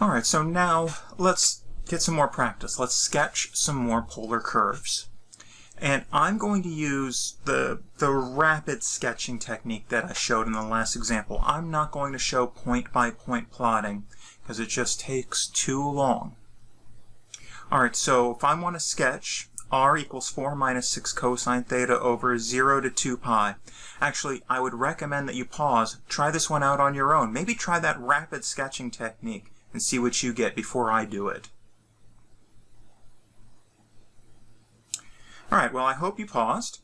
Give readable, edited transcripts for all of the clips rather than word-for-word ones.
Alright, so now let's get some more practice. Let's sketch some more polar curves. And I'm going to use the rapid sketching technique that I showed in the last example. I'm not going to show point-by-point plotting because it just takes too long. Alright, so if I want to sketch r equals 4 minus 6 cosine theta over 0 to 2 pi. Actually, I would recommend that you pause, try this one out on your own. Maybe try that rapid sketching technique and see what you get before I do it. Alright, well I hope you paused.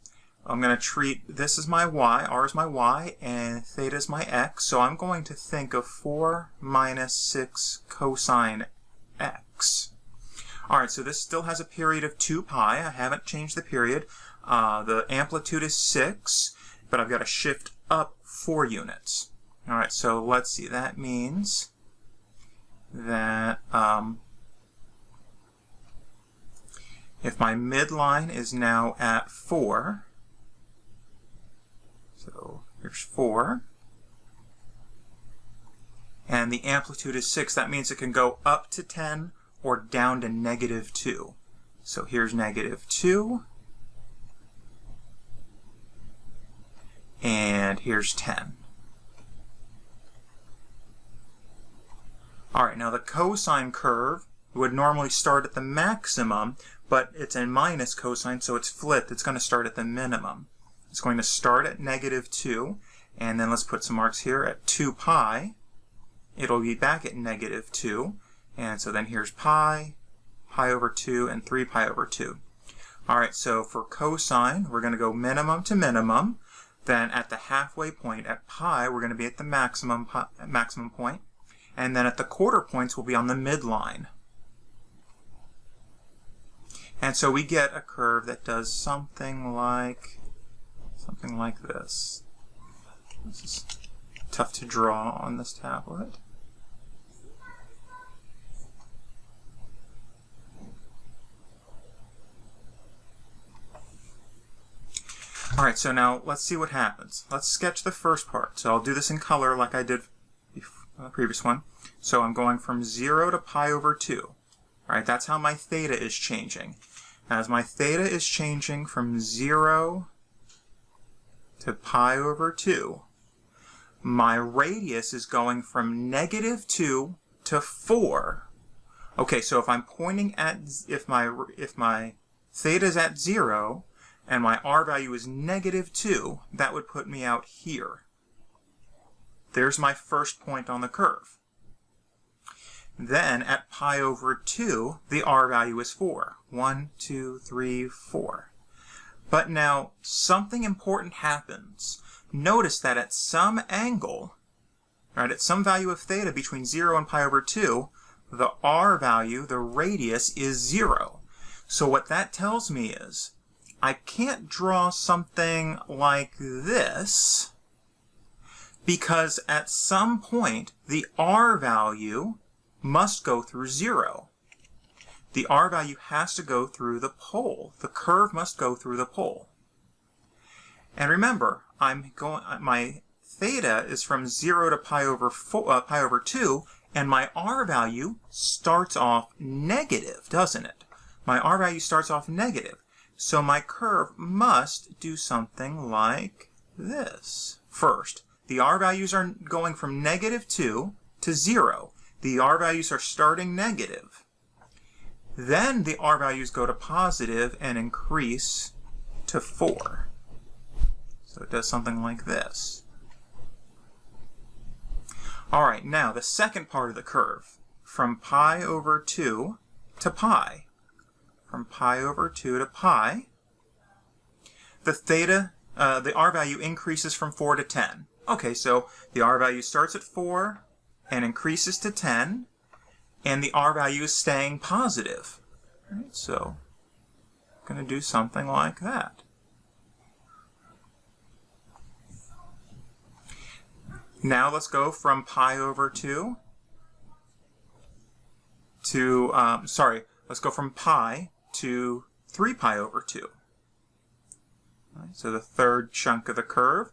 I'm going to treat this as my y, r is my y, and theta is my x. So I'm going to think of 4 minus 6 cosine x. Alright, so this still has a period of 2 pi. I haven't changed the period. The amplitude is 6, but I've got to shift up 4 units. Alright, so let's see. That means that if my midline is now at 4, so here's 4, and the amplitude is 6, that means it can go up to 10 or down to negative 2. So here's negative 2, and here's 10. Alright, now the cosine curve would normally start at the maximum, but it's a minus cosine, so it's flipped. It's going to start at the minimum. It's going to start at negative 2, and then let's put some marks here at 2 pi. It'll be back at negative 2, and so then here's pi, pi over 2, and 3 pi over 2. Alright, so for cosine, we're going to go minimum to minimum. Then at the halfway point, at pi, we're going to be at the maximum point. And then at the quarter points, we'll be on the midline. And so we get a curve that does something like this. This is tough to draw on this tablet. Alright, so now let's see what happens. Let's sketch the first part. So I'll do this in color like I did the previous one. So I'm going from 0 to pi over 2. Alright, that's how my theta is changing. As my theta is changing from 0 to pi over 2, my radius is going from negative 2 to 4. Okay, so if I'm pointing at, if my theta is at 0 and my r value is negative 2, that would put me out here. There's my first point on the curve. Then at pi over 2, the r value is 4. 1, 2, 3, 4. But now something important happens. Notice that at some angle, right, at some value of theta between 0 and pi over 2, the r value, the radius, is 0. So what that tells me is I can't draw something like this because at some point the r value must go through 0. The r value has to go through the pole. The curve must go through the pole. And remember, my theta is from 0 to pi over 2, and my r value starts off negative, doesn't it? My r value starts off negative. So my curve must do something like this. First, the r values are going from negative 2 to 0. The r values are starting negative. Then the r values go to positive and increase to 4. So it does something like this. Alright, now the second part of the curve, from pi over 2 to pi. From pi over 2 to pi, the r value increases from 4 to 10. Okay, so the r value starts at 4 and increases to 10, and the r value is staying positive. Right, so I'm going to do something like that. Now let's go from pi over 2 to, let's go from pi to 3 pi over 2. Right, so the third chunk of the curve.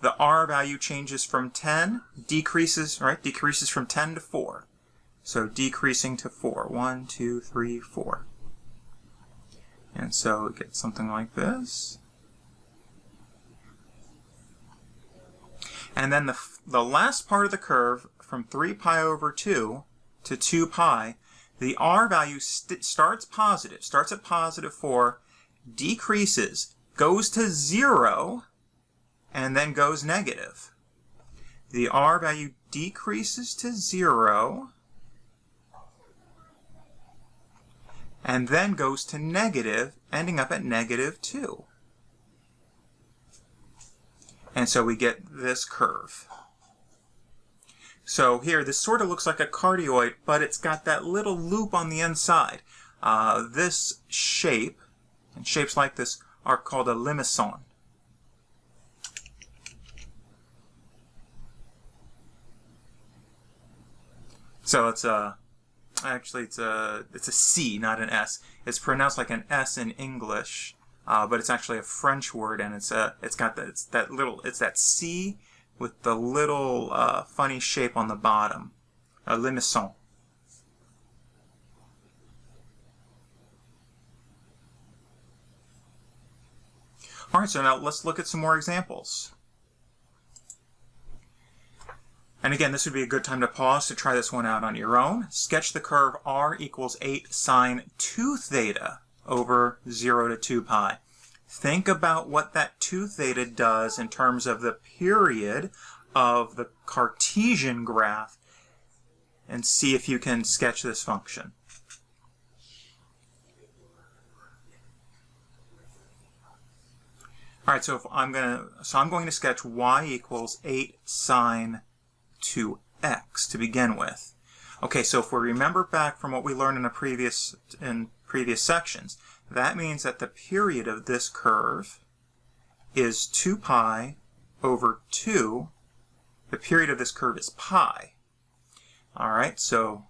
The r value changes from 10, decreases from 10 to 4. So decreasing to 4. 1, 2, 3, 4. And so we get something like this. And then the last part of the curve, from 3 pi over 2 to 2 pi, the r value starts at positive 4, decreases, goes to 0, and then goes negative. The r value decreases to 0, and then goes to negative, ending up at negative 2. And so we get this curve. So here, this sort of looks like a cardioid, but it's got that little loop on the inside. This shape, and shapes like this, are called a limison. So it's a, actually it's a C, not an S. It's pronounced like an S in English, but it's actually a French word, and it's that C with the little funny shape on the bottom, a limison. All right, so now let's look at some more examples. And again, this would be a good time to pause to try this one out on your own. Sketch the curve r equals 8 sine 2 theta over 0 to 2 pi. Think about what that 2 theta does in terms of the period of the Cartesian graph, and see if you can sketch this function. All right, so I'm going to sketch y equals 8 sine 2x to begin with. Okay, so if we remember back from what we learned in previous sections, that means that the period of this curve is 2 pi over 2. The period of this curve is pi. All right, so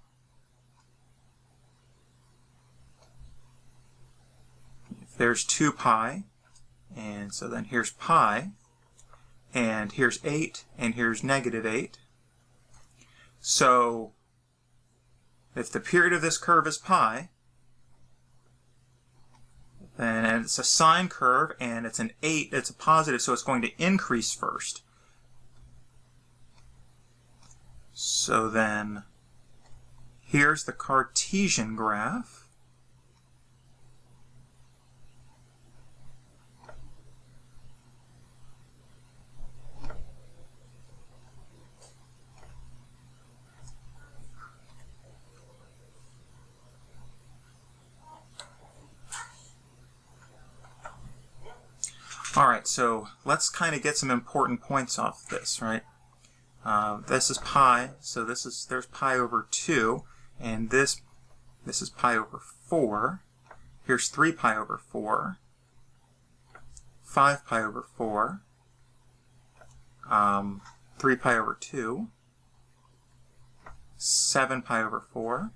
if there's 2 pi, and so then here's pi, and here's 8, and here's negative 8. So if the period of this curve is pi, and it's a sine curve, and it's an 8, it's a positive, so it's going to increase first. So then here's the Cartesian graph. All right, so let's kind of get some important points off this, right? This is pi, so there's pi over 2, and this is pi over 4. Here's 3 pi over 4, 5 pi over 4, 3 pi over 2, 7 pi over 4,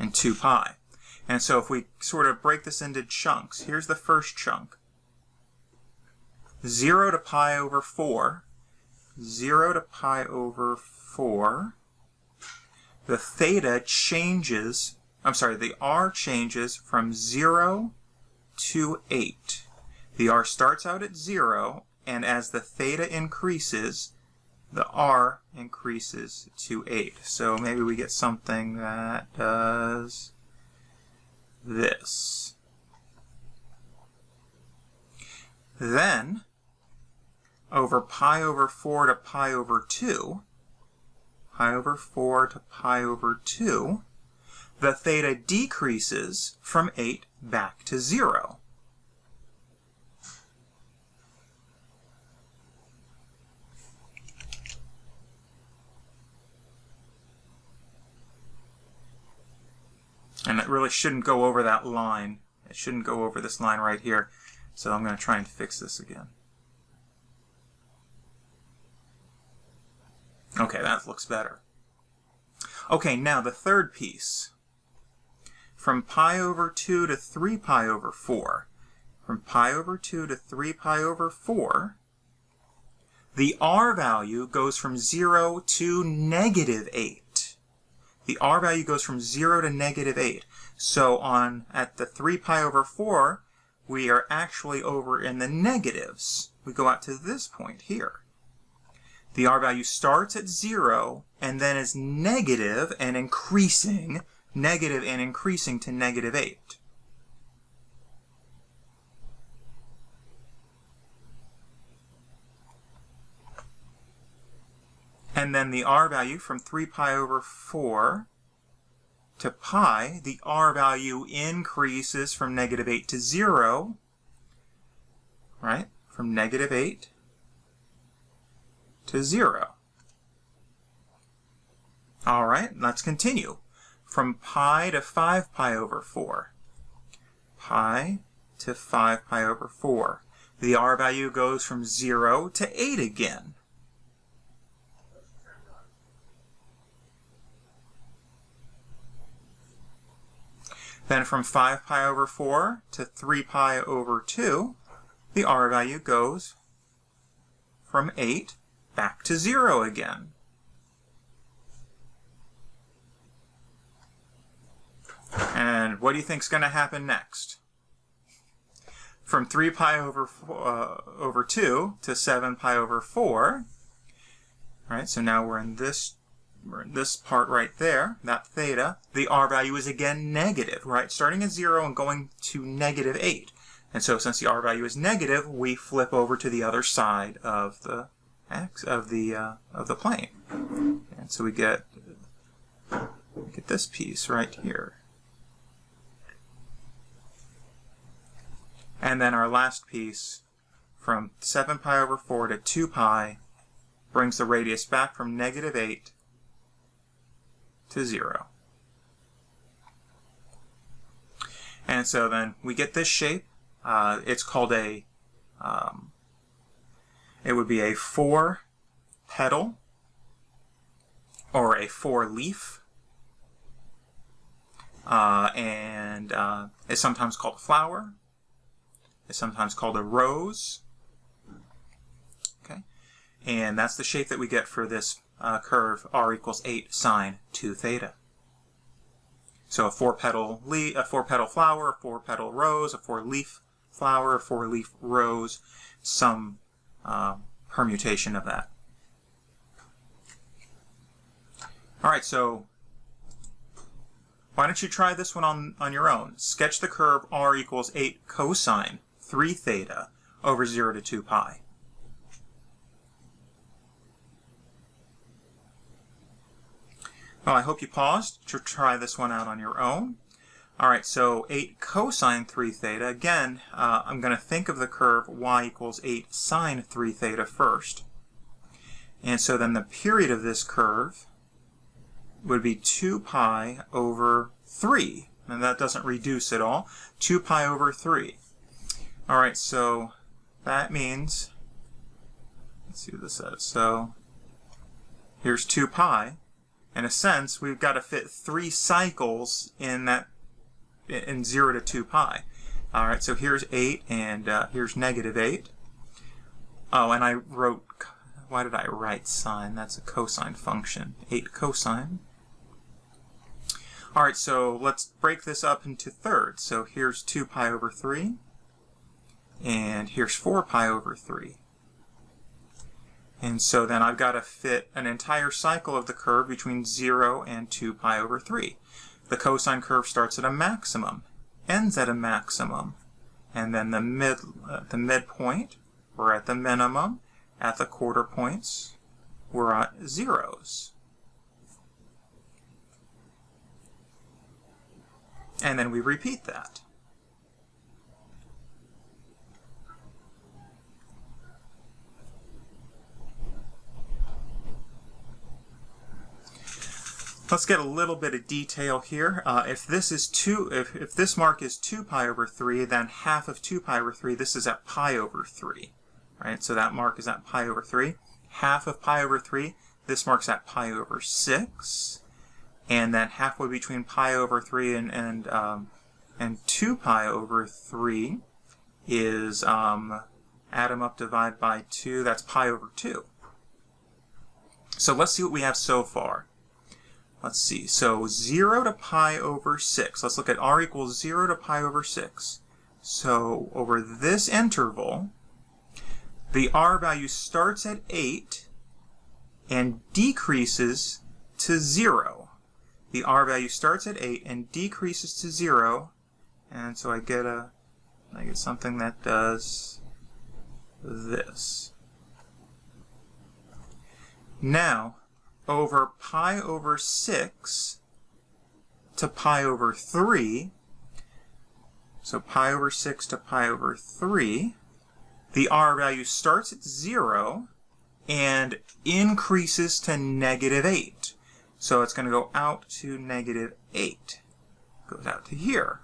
and 2 pi. And so if we sort of break this into chunks, here's the first chunk. 0 to pi over 4, 0 to pi over 4, the theta changes, the r changes from 0 to 8. The r starts out at 0, and as the theta increases, the r increases to 8. So maybe we get something that does this. Then, over pi over 4 to pi over 2, pi over 4 to pi over 2, the theta decreases from 8 back to 0. And it really shouldn't go over that line. It shouldn't go over this line right here. So I'm going to try and fix this again. Okay, that looks better. Okay, now the third piece. From pi over 2 to 3 pi over 4. From pi over 2 to 3 pi over 4, the r value goes from 0 to negative 8. the r value goes from 0 to negative 8. So at the 3 pi over 4, we are actually over in the negatives. We go out to this point here. The r value starts at 0 and then is negative and increasing to negative 8. And then the r value from 3 pi over 4 to pi, the r value increases from negative 8 to 0, right? From negative 8 to 0. All right, let's continue. From pi to 5 pi over 4. Pi to 5 pi over 4. The r value goes from 0 to 8 again. Then from 5 pi over 4 to 3 pi over 2, the r value goes from 8 back to 0 again. And what do you think is going to happen next? From 3 pi over 2 to 7 pi over 4. All right, so now we're in this part right there, that theta. The r value is again negative, right? Starting at 0 and going to negative 8. And so since the r value is negative, we flip over to the other side of the plane. And so we get this piece right here. And then our last piece, from 7 pi over 4 to 2 pi, brings the radius back from negative 8 to 0. And so then we get this shape. It's called it would be a 4-petal or a 4-leaf. And it's sometimes called a flower. It's sometimes called a rose. Okay, and that's the shape that we get for this curve r equals 8 sine 2 theta. So a 4-petal flower, a 4-petal rose, a 4-leaf flower, a 4-leaf rose, some permutation of that. All right, so why don't you try this one on your own? Sketch the curve r equals 8 cosine 3 theta over 0 to 2 pi. Well, I hope you paused to try this one out on your own. All right, so 8 cosine 3 theta. Again, I'm going to think of the curve y equals 8 sine 3 theta first. And so then the period of this curve would be 2 pi over 3. And that doesn't reduce at all. 2 pi over 3. All right, so that means, let's see what this says. So here's 2 pi. In a sense, we've got to fit 3 cycles in 0 to 2 pi. All right, so here's 8 and here's negative 8. Oh, and I wrote, why did I write sine? That's a cosine function. 8 cosine. All right, so let's break this up into thirds. So here's 2 pi over 3. And here's 4 pi over 3. And so then I've got to fit an entire cycle of the curve between 0 and 2 pi over 3. The cosine curve starts at a maximum, ends at a maximum, and then the midpoint, we're at the minimum. At the quarter points, we're at zeros. And then we repeat that. Let's get a little bit of detail here. If this mark is 2 pi over 3, then half of 2 pi over 3, this is at pi over 3. Right? So that mark is at pi over 3. Half of pi over 3, this mark's at pi over 6. And then halfway between pi over 3 and 2 pi over 3 is add them up, divide by 2, that's pi over 2. So let's see what we have so far. let's see, so 0 to pi over 6. Let's look at r equals 0 to pi over 6. So over this interval, the r value starts at 8 and decreases to 0. The r value starts at 8 and decreases to 0, and so I get something that does this. Now, over pi over 6 to pi over 3, so pi over 6 to pi over 3, the r value starts at 0 and increases to -8. So it's going to go out to -8. Goes out to here.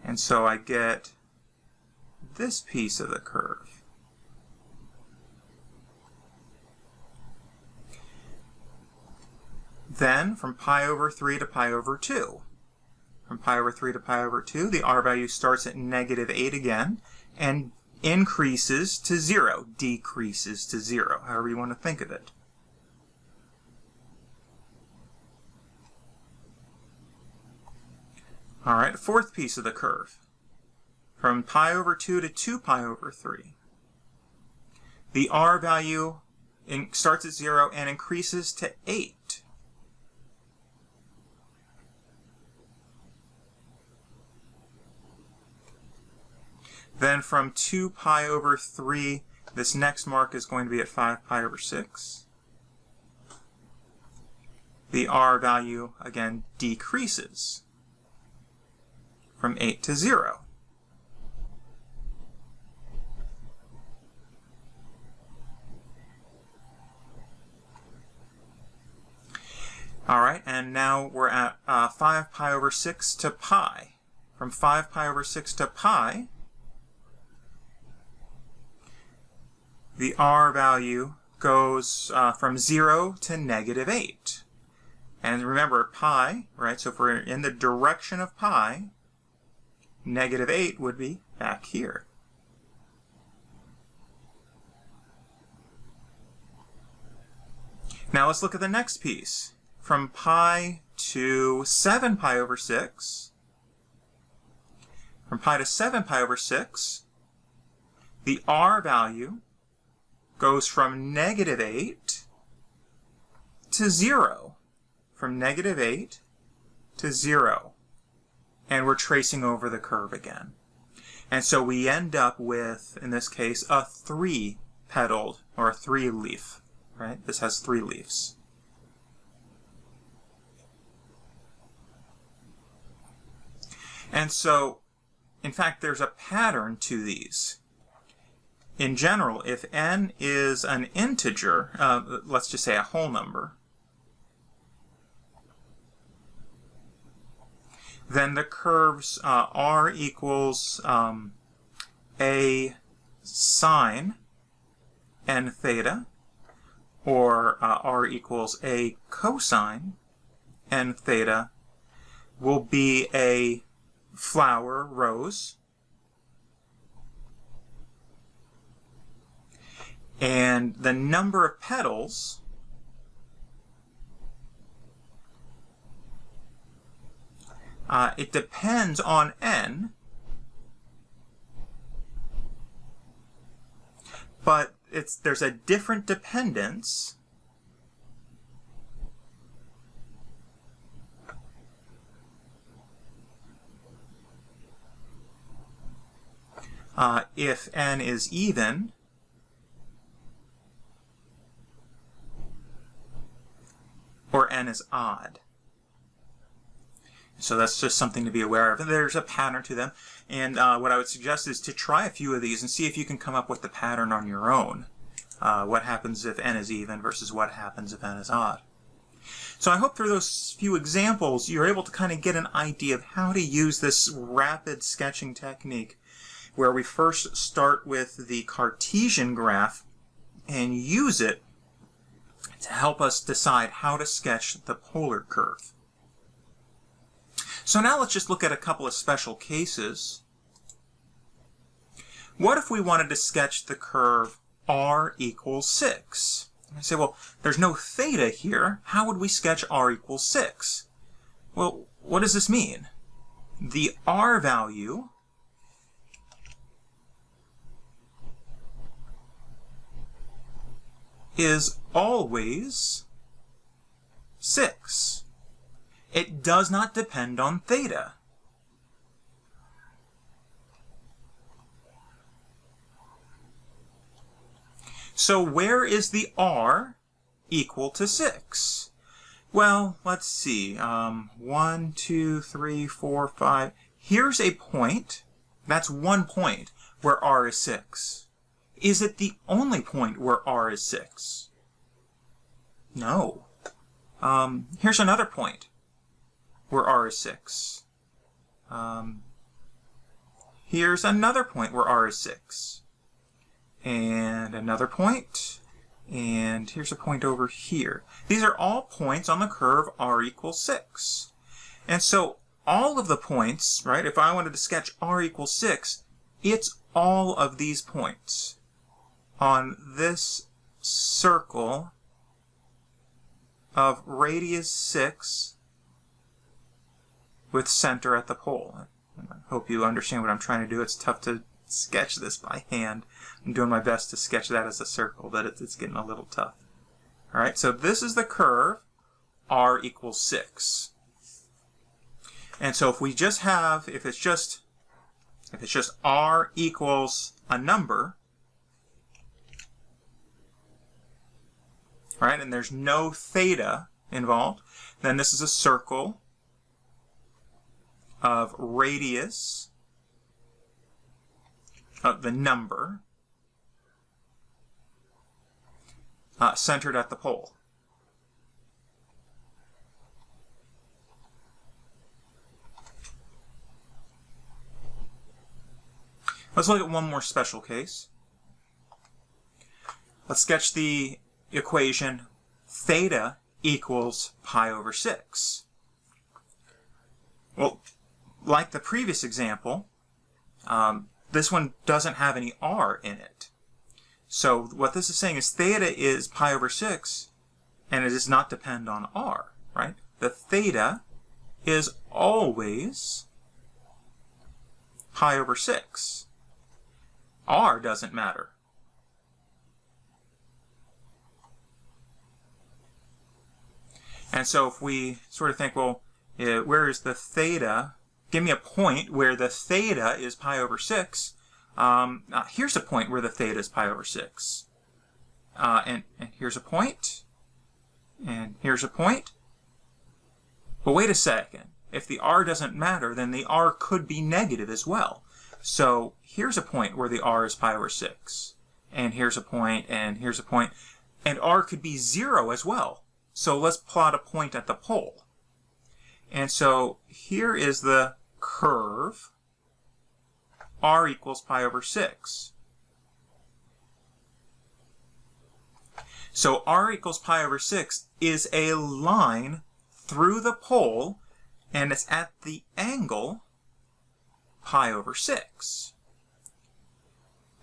And so I get this piece of the curve. Then, from pi over 3 to pi over 2. From pi over 3 to pi over 2, the r value starts at -8 again and increases to 0, decreases to 0, however you want to think of it. All right, fourth piece of the curve. From pi over 2 to 2 pi over 3. The r value starts at 0 and increases to 8. Then from 2 pi over 3, this next mark is going to be at 5 pi over 6. The r value, again, decreases from 8 to 0. All right, and now we're at 5 pi over 6 to pi. From 5 pi over 6 to pi, the r value goes from 0 to -8. And remember, pi, right, so if we're in the direction of pi, -8 would be back here. Now let's look at the next piece. From pi to 7 pi over 6, from pi to 7 pi over 6, the r value goes from -8 to 0. From -8 to 0. And we're tracing over the curve again. And so we end up with, in this case, a 3-petaled, or a 3-leaf, right? This has 3 leaves. And so, in fact, there's a pattern to these. In general, if n is an integer, let's just say a whole number, then the curves r equals a sine n theta, or r equals a cosine n theta, will be a flower rose, and the number of petals it depends on n, but there's a different dependence if n is even or n is odd. So that's just something to be aware of. And there's a pattern to them. And what I would suggest is to try a few of these and see if you can come up with the pattern on your own. What happens if n is even versus what happens if n is odd. So I hope through those few examples you're able to kind of get an idea of how to use this rapid sketching technique, where we first start with the Cartesian graph and use it to help us decide how to sketch the polar curve. So now let's just look at a couple of special cases. What if we wanted to sketch the curve r equals 6? I say, well, there's no theta here. How would we sketch r equals 6? Well, what does this mean? The r value is always 6. It does not depend on theta. So where is the r equal to 6? Well, let's see. 1, 2, 3, 4, 5. Here's a point. That's one point where r is 6. Is it the only point where r is 6? No. Here's another point where r is 6. Here's another point where r is 6. And another point, and here's a point over here. These are all points on the curve r equals 6. And so all of the points, right, if I wanted to sketch r equals 6, it's all of these points on this circle of radius 6 with center at the pole. I hope you understand what I'm trying to do. It's tough to sketch this by hand. I'm doing my best to sketch that as a circle, but it's getting a little tough. All right, so this is the curve r equals 6. And so if we just have, if it's just r equals a number, right, and there's no theta involved, then this is a circle of radius of the number centered at the pole. Let's look at one more special case. Let's sketch the equation theta equals pi over 6. Well, like the previous example, this one doesn't have any r in it. So what this is saying is theta is pi over 6, and it does not depend on r, right? The theta is always pi over 6. R doesn't matter. And so if we sort of think, well, where is the theta? Give me a point where the theta is pi over 6. Here's a point where the theta is pi over 6. And here's a point. And here's a point. But wait a second. If the r doesn't matter, then the r could be negative as well. So here's a point where the r is pi over 6. And here's a point, and here's a point. And r could be 0 as well. So let's plot a point at the pole. And so here is the curve r equals pi over 6. So r equals pi over 6 is a line through the pole, and it's at the angle pi over 6.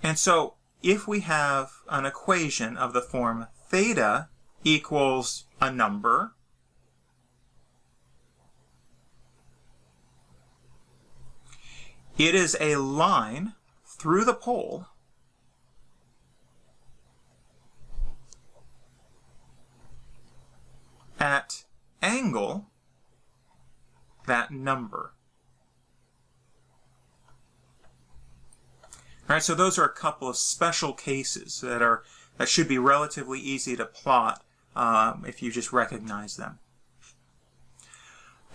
And so if we have an equation of the form theta equals a number, it is a line through the pole at angle that number. All right, so those are a couple of special cases that should be relatively easy to plot if you just recognize them.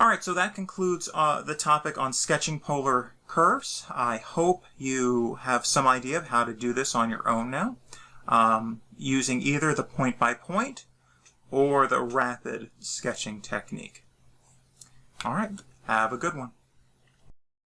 All right, so that concludes the topic on sketching polar curves. I hope you have some idea of how to do this on your own now, using either the point-by-point or the rapid sketching technique. All right, have a good one.